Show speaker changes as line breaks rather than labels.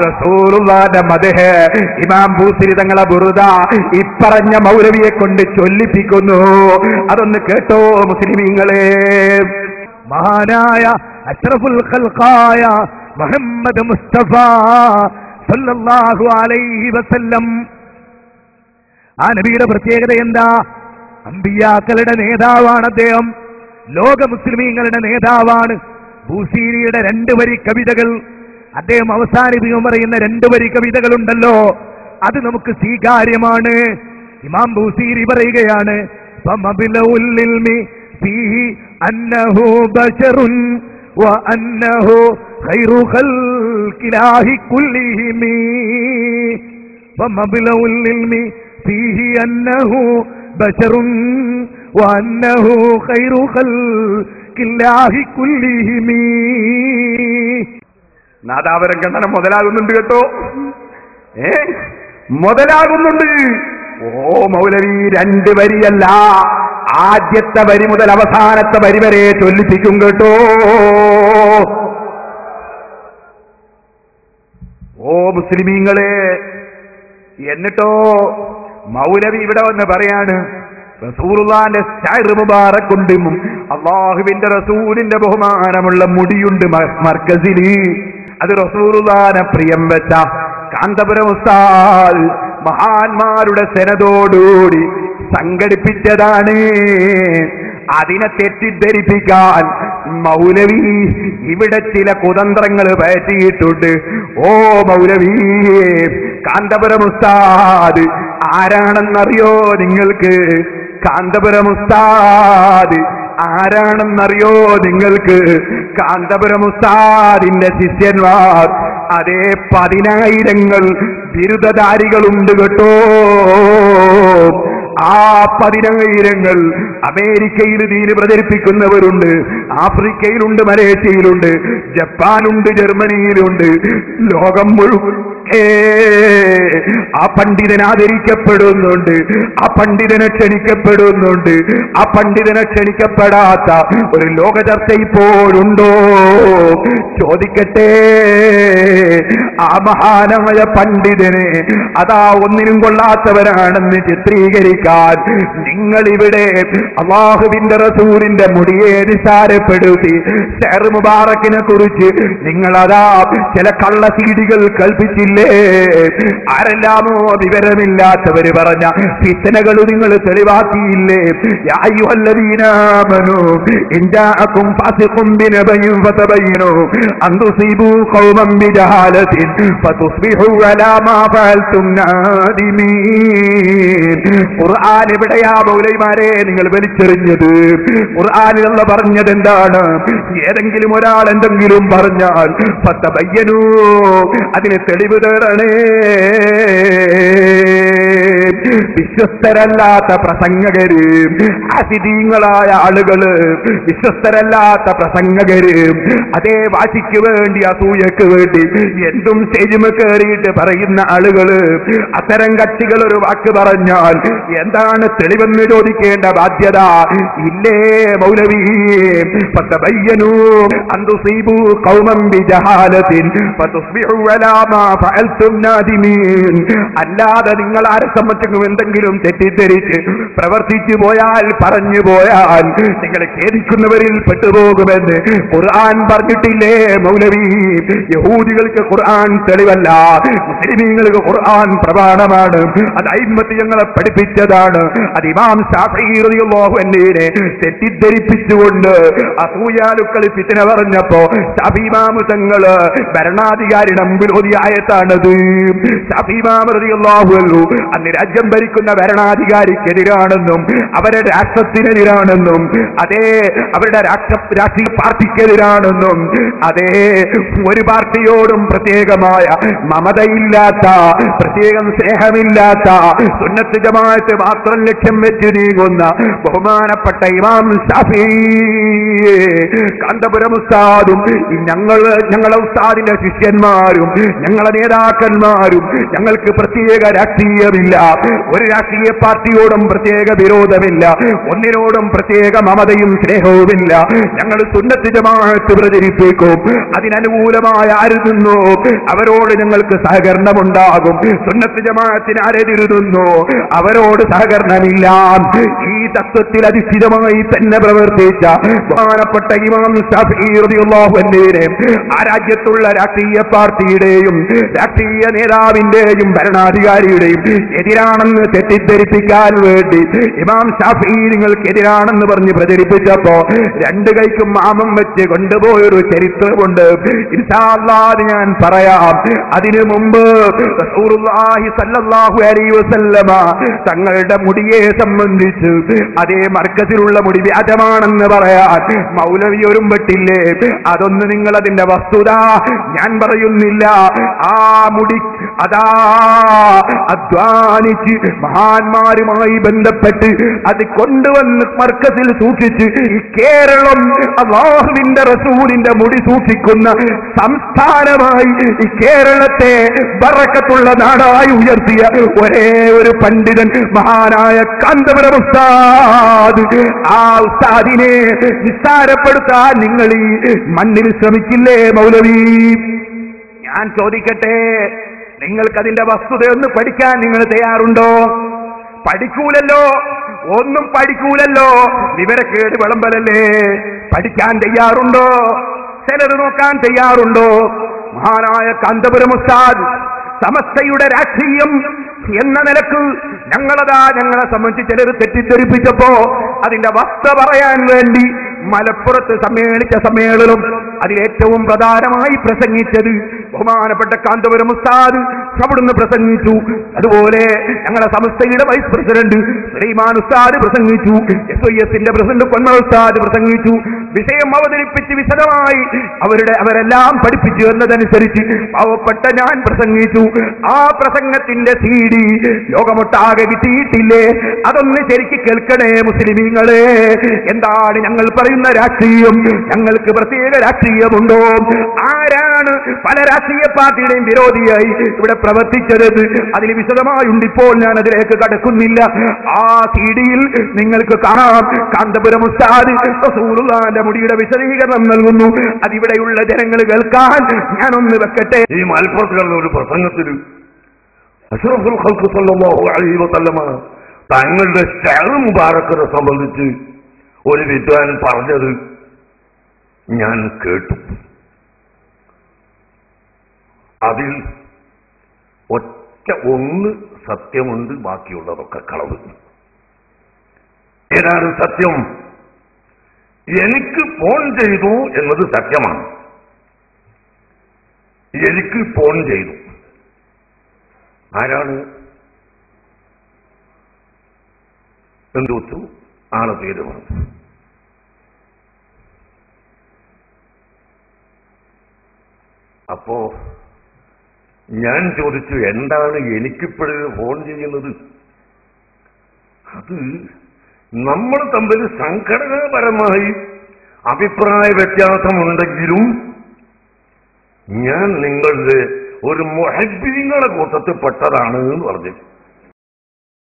റസൂലുള്ളാഹിന്റെ മദ്ഹ് ഇമാം ബൂസിരി തങ്ങളെ ബുറുദ ഇപ്പറഞ്ഞ മൗലവിയെ കൊണ്ട് ചൊല്ലിപ്പിക്കുന്നു. അതൊന്ന് കേട്ടോ മുസ്ലിമീങ്ങളെ. മഹാനായ അഷ്റഫുൽ ഖൽഖായ മുഹമ്മദ് മുസ്തഫ സല്ലല്ലാഹു അലൈഹി വസല്ലം, ആ നബിയുടെ പ്രത്യേകത എന്താ? അമ്പിയാക്കളുടെ നേതാവാണ് അദ്ദേഹം, ലോക മുസ്ലിമീങ്ങളുടെ നേതാവാണ്. ബൂസീരിയുടെ 2 വരി കവിതകൾ അദ്ദേഹം അവസാനിപ്പിക്കും പറയുന്ന 2 വരി കവിതകളുണ്ടല്ലോ, അത് നമുക്ക് സ്വീകാര്യമാണ്. ഇമാം ബൂസീരി പറയുകയാണ്, ഫമബ്ലഉൽ ഇൽമി ഫീഹി അന്നഹു ബശറുൻ വഅന്നഹു ഖൈറു ഖൽഖില്ലാഹി കുല്ലിഹിം. ഫമബ്ലഉൽ ഇൽമി ഫീഹി അന്നഹു ബശറുൻ വഅന്നഹു ഖൈറു ഖൽഖില്ലാഹി കുല്ലിഹിം. നാദാവരം കണ്ടനം മുതലാകുന്നുണ്ട് കേട്ടോ, മുതലാകുന്നുണ്ട്. ഓ മൗലവി 2 വരിയല്ല, ആദ്യത്തെ വരി മുതൽ അവസാനത്തെ വരി വരെ ചൊല്ലിപ്പിക്കും കേട്ടോ. ഓ മുസ്ലിമീങ്ങളെ, എന്നിട്ടോ മൗലവി ഇവിടെ വന്ന് പറയാണ്, റസൂലുള്ളാഹിന്റെ ശഅർ മുബാറക്കുണ്ട്, അല്ലാഹുവിന്റെ റസൂലിന്റെ ബഹുമാനമുള്ള മുടിയുണ്ട് മർക്കസില്. അത് റസൂലുള്ളാഹിനെ പ്രിയം വെച്ച കാന്തപുരം ഉസ്താദ് മഹാന്മാരുടെ സെനതോടുകൂടി സംഘടിപ്പിച്ചതാണ്. അതിനെ തെറ്റിദ്ധരിപ്പിക്കാൻ മൗലവി ഇവിടെ ചില കുതന്ത്രങ്ങൾ പയറ്റിയിട്ടുണ്ട്. ഓ മൗലവി, കാന്തപുരം ഉസ്താദ് ആരാണെന്നറിയോ നിങ്ങൾക്ക്? കാന്തപുരം ഉസ്താദ് ആരാണെന്നറിയോ നിങ്ങൾക്ക്? കാന്തപുരം ഉസ്താദിന്റെ ശിഷ്യന്മാർ അതേ 10,000 ബിരുദധാരികളുണ്ട് കേട്ടോ. ആ 10,000 അമേരിക്കയിൽ ദീന് പ്രചരിപ്പിക്കുന്നവരുണ്ട്, ആഫ്രിക്കയിലുണ്ട്, മലേഷ്യയിലുണ്ട്, ജപ്പാനുണ്ട്, ജർമ്മനിയിലുണ്ട്, ലോകം മുഴുവൻ ആ പണ്ഡിതൻ ആദരിക്കപ്പെടുന്നുണ്ട്, ആ പണ്ഡിതനെ ക്ഷണിക്കപ്പെടുന്നുണ്ട്. ആ പണ്ഡിതനെ ക്ഷണിക്കപ്പെടാത്ത ഒരു ലോക ചർച്ച ഇപ്പോഴുണ്ടോ? ചോദിക്കട്ടെ, ആ മഹാനായ പണ്ഡിതനെ അതാ ഒന്നിനും കൊള്ളാത്തവരാണെന്ന് ചിത്രീകരിക്കാൻ നിങ്ങളിവിടെ അല്ലാഹുവിന്റെ റസൂലിന്റെ മുടിയെ നിസാരപ്പെടുത്തി ശഅർ മുബാറക്കിനെ കുറിച്ച് നിങ്ങളതാ ചില കള്ള സീഡികൾ കൽപ്പിച്ചില്ല. ആരെല്ലാമോ വിവരമില്ലാത്തവര് പറഞ്ഞ ഫിത്നകൾ നിങ്ങൾ തെളിവാക്കിയില്ലേ? യാ അയ്യുഹല്ലദീന ആമനൂ ഇൻ ജാഅകും ഫാസിഖുൻ ബിനബയിൻ ഫതബയ്യനൂ അൻ തുസീബൂ ഖൗമൻ ബിജഹാലത്തിൻ ഫതുസ്ബിഹൂ അലാ മാ ഫഅൽതും നാദിമീൻ. ഖുർആൻ എവിടെയാ മൗലവിമാരെ നിങ്ങൾ വലിച്ചെറിഞ്ഞത്? ഖുർആനിൽ അല്ലാഹു പറഞ്ഞത് എന്താണ്? ഏതെങ്കിലും ഒരാൾ എന്തെങ്കിലും പറഞ്ഞാൽ ഫതബയ്യനൂ, അതിനെ തെളിവ് തേടണേ. വിശ്വസ്തരല്ലാത്ത പ്രസംഗകര്, അസിദീങ്ങളായ ആളുകള്, വിശ്വസ്തരല്ലാത്ത പ്രസംഗകര് അതേ വാശിക്ക് വേണ്ടി, അസൂയക്ക് വേണ്ടി എന്തും സ്റ്റേജിമ കയറിയിട്ട് പറയുന്ന ആളുകള്, അത്തരം കക്ഷികൾ ഒരു വാക്ക് പറഞ്ഞാൽ എന്താണ് തെളിവെന്ന് ചോദിക്കേണ്ട ബാധ്യത ഇല്ലേ മൗലവി? ഫതബയ്യനൂ അൻ തുസീബൂ ഖൗമൻ ബിജഹാലത്തിൻ ഫതുസ്ബിഹൂ അലാ മാ ഫഅൽതും നാദിമീൻ. അല്ലാതെ നിങ്ങൾ ആരെ സംബന്ധിച്ചും എന്തെങ്കിലും തെറ്റിദ്ധരിച്ച് പ്രവർത്തിച്ചു പോയാൽ, പറഞ്ഞു പോയാൽ നിങ്ങൾ ഖേദിക്കുന്നവരിൽ പെട്ടുപോകുമെന്ന് ഖുർആൻ പറഞ്ഞിട്ടില്ലേ മൗലവി? യഹൂദികൾക്ക് ഖുർആൻ തെളിവല്ല, മുസ്ലിമീങ്ങൾക്ക് ഖുർആൻ പ്രമാണമാണ്. അത് അയിമ്മത്ത് ഞങ്ങളെ പഠിപ്പിച്ചതാണ്. അത് ഇമാം ശാഫിഈ റളിയല്ലാഹു അൻഹുവിനെ തെറ്റിദ്ധരിപ്പിച്ചുകൊണ്ട് അസൂയാലുക്കൾ ഫിത്ന പറഞ്ഞപ്പോ ശാഫിഈ ഇമാം തങ്ങള് ഭരണാധികാരിയുടെ മുമ്പിൽ ഓതിയ ആയത്താണത്. ശാഫിഈ ഇമാം റളിയല്ലാഹു അൻഹു അന്ന് രാജ്യം ഭരിക്കുന്ന ഭരണാധികാരിക്കെതിരാണെന്നും അവരുടെ രാഷ്ട്രത്തിനെതിരാണെന്നും അതേ അവരുടെ രാഷ്ട്രീയ പാർട്ടിക്കെതിരാണെന്നും അതേ ഒരു പാർട്ടിയോടും പ്രത്യേകമായ മമതയില്ലാത്ത, പ്രത്യേകം സ്നേഹമില്ലാത്ത, സുന്നത്ത് ജമാഅത്ത് മാത്രം ലക്ഷ്യം വെച്ച് നീങ്ങുന്ന ബഹുമാനപ്പെട്ട ഇമാം ശാഫിഈ കാന്തപുരം ഉസ്താദും ഞങ്ങളെ ഉസ്താദിന്റെ ശിഷ്യന്മാരും ഞങ്ങളെ നേതാക്കന്മാരും ഞങ്ങൾക്ക് പ്രത്യേക രാഷ്ട്രീയമില്ല, ഒരു രാഷ്ട്രീയ പാർട്ടിയോടും പ്രത്യേക വിരോധമില്ല, ഒന്നിനോടും പ്രത്യേക മമതയും സ്നേഹവുമില്ല. ഞങ്ങൾ സുന്നത്ത് ജമാഅത്ത് പ്രചരിപ്പിക്കും. അതിനനുകൂലമായ ആര് നിന്നോ അവരോട് ഞങ്ങൾക്ക് സഹകരണമുണ്ടാകും. സുന്നത്ത് ജമാഅത്തിന് ആരെതിരുന്നു അവരോട് സഹകരണമില്ല. ഈ തത്വത്തിൽ അധിഷ്ഠിതമായി തന്നെ പ്രവർത്തിച്ച ബഹുമാനപ്പെട്ട ഇമാം ശാഫിഈ റളിയല്ലാഹു അൻഹുവിനെ ആ രാജ്യത്തുള്ള രാഷ്ട്രീയ പാർട്ടിയുടെയും രാഷ്ട്രീയ നേതാവിന്റെയും ഭരണാധികാരിയുടെയും എതിരാണെന്ന് തെറ്റിദ്ധരിപ്പിക്കാൻ വേണ്ടി ഇമാം ശാഫിഈ നിങ്ങൾക്കെതിരാണെന്ന് പറഞ്ഞ് പ്രചരിപ്പിച്ചപ്പോ രണ്ടു കൈക്കും മാമം വെച്ച് കൊണ്ടുപോയൊരു ചരിത്രമുണ്ട്. ഇൻഷാ അല്ലാഹ് ഞാൻ പറയാം. അതിനു മുമ്പ് റസൂലുള്ളാഹി സ്വല്ലല്ലാഹു അലൈഹി വസല്ലമ തങ്ങളുടെ മുടിയെ സംബന്ധിച്ച് അതേ മർക്കസിലുള്ള മുടി വ്യാജമാണെന്ന് പറയാൻ മൗലവി ഒരുമ്പെട്ടില്ലേ? അതൊന്ന് നിങ്ങൾ അതിന്റെ വസ്തുത ഞാൻ പറയുന്നില്ല. ആ മുടി അതാ അധ്വാനിച്ച് മഹാന്മാരുമായി ബന്ധപ്പെട്ട് അത് കൊണ്ടുവന്ന് മർക്കസിൽ സൂക്ഷിച്ച് ഈ കേരളം അല്ലാഹുവിന്റെ റസൂലിന്റെ മുടി സൂക്ഷിക്കുന്ന സംസ്ഥാനമായി ഈ കേരളത്തെ ബറക്കത്തുള്ള നാടായി ഉയർത്തിയ ഒരേ ഒരു പണ്ഡിതൻ മഹാനായ കാന്തപുരം ഉസ്താദ്. ആ ഉസ്താദിനെ നിസ്സാരപ്പെടുത്താൻ നിങ്ങൾ ഈ മണ്ണിൽ ശ്രമിക്കില്ലേ മൗലവി? ഞാൻ ചോദിക്കട്ടെ, നിങ്ങൾക്കതിന്റെ വസ്തുതയൊന്ന് പഠിക്കാൻ നിങ്ങൾ തയ്യാറുണ്ടോ? പഠിക്കൂലല്ലോ, ഒന്നും പഠിക്കൂലല്ലോ, വിവരക്കേട് വിളമ്പലല്ലേ. പഠിക്കാൻ തയ്യാറുണ്ടോ? ചിലത് നോക്കാൻ തയ്യാറുണ്ടോ? മഹാനായ കാന്തപുരം ഉസ്താദ് സമസ്തയുടെ രാഷ്ട്രീയം എന്ന നിലക്ക് ഞങ്ങളെ സംബന്ധിച്ച് ചിലർ തെറ്റിദ്ധരിപ്പിച്ചപ്പോ അതിന്റെ വസ്തുത പറയാൻ വേണ്ടി മലപ്പുറത്ത് സമ്മേളിച്ച സമ്മേളനം അതിലേറ്റവും പ്രധാനമായി പ്രസംഗിച്ചത് ബഹുമാനപ്പെട്ട കാന്തപുരം ഉസ്താദ് അവിടുന്ന് പ്രസംഗിച്ചു. അതുപോലെ ഞങ്ങളുടെ സംസ്ഥയുടെ വൈസ് പ്രസിഡന്റ് സുലൈമാൻ ഉസ്താദ് പ്രസംഗിച്ചു. SYSന്റെ പ്രസിഡന്റ് കൊന്മ ഉസ്താദ് പ്രസംഗിച്ചു. വിഷയം അവതരിപ്പിച്ച് വിശദമായി അവരെല്ലാം പഠിപ്പിച്ചു എന്നതനുസരിച്ച് പാവപ്പെട്ട ഞാൻ പ്രസംഗിച്ചു. ആ പ്രസംഗത്തിന്റെ CD ലോകമൊട്ടാകെ കിട്ടിയിട്ടില്ലേ? അതൊന്ന് ശരിക്ക് കേൾക്കണേ മുസ്ലിമീങ്ങളെ. എന്താണ് ഞങ്ങൾ പറയുന്ന രാഷ്ട്രീയം? ഞങ്ങൾക്ക് പ്രത്യേക രാഷ്ട്രീയമുണ്ടോ? ആരാണ് പല രാഷ്ട്രീയ പാർട്ടിയുടെയും വിരോധിയായി ഇവിടെ പ്രവർത്തിച്ചത്? അതിന് വിശദമായുണ്ട്. ഇപ്പോൾ ഞാൻ അതിലേക്ക് കടക്കുന്നില്ല. ആ CD-യിൽ നിങ്ങൾക്ക് കാണാം. കാന്തപുരം ഉസ്താദ് റസൂലുള്ളാഹിന്റെ മുടിയുടെ വിശദീകരണം നൽകുന്നു. അതിവിടെയുള്ള ജനങ്ങൾ കേൾക്കാൻ ഞാനൊന്ന് വെക്കട്ടെ.
ഈ മലപ്പുറത്ത് നടന്ന ഒരു പ്രസംഗത്തിൽ അഷ്റഫുൽ ഖൽഖ് സല്ലല്ലാഹു അലൈഹി വസല്ലമ തങ്ങളുടെ ശഅർ മുബാറക്കിനെ സംബന്ധിച്ച് ഒരു വിദ്വാൻ പറഞ്ഞത് ഞാൻ കേട്ടു. അതിൽ ഒന്ന് സത്യമുണ്ട്, ബാക്കിയുള്ളതൊക്കെ കളവ്. ഏതാണ് സത്യം? എനിക്ക് ഫോൺ ചെയ്തു എന്നത് സത്യമാണ്. എനിക്ക് ഫോൺ ചെയ്തു. ആരാണ് എന്ന് ചോദിച്ചു. ആളെ പേര് പറഞ്ഞു. അപ്പോ ഞാൻ ചോദിച്ചു, എന്താണ് എനിക്കിപ്പോഴും ഫോൺ ചെയ്യുന്നത്? അത് നമ്മൾ തമ്മിൽ സംഘടനാപരമായി അഭിപ്രായ വ്യത്യാസമുണ്ടെങ്കിലും ഞാൻ നിങ്ങളുടെ ഒരു മുഹബ്ബീങ്ങളുടെ കൂട്ടത്തിൽ പെട്ടതാണ് എന്ന് പറഞ്ഞു.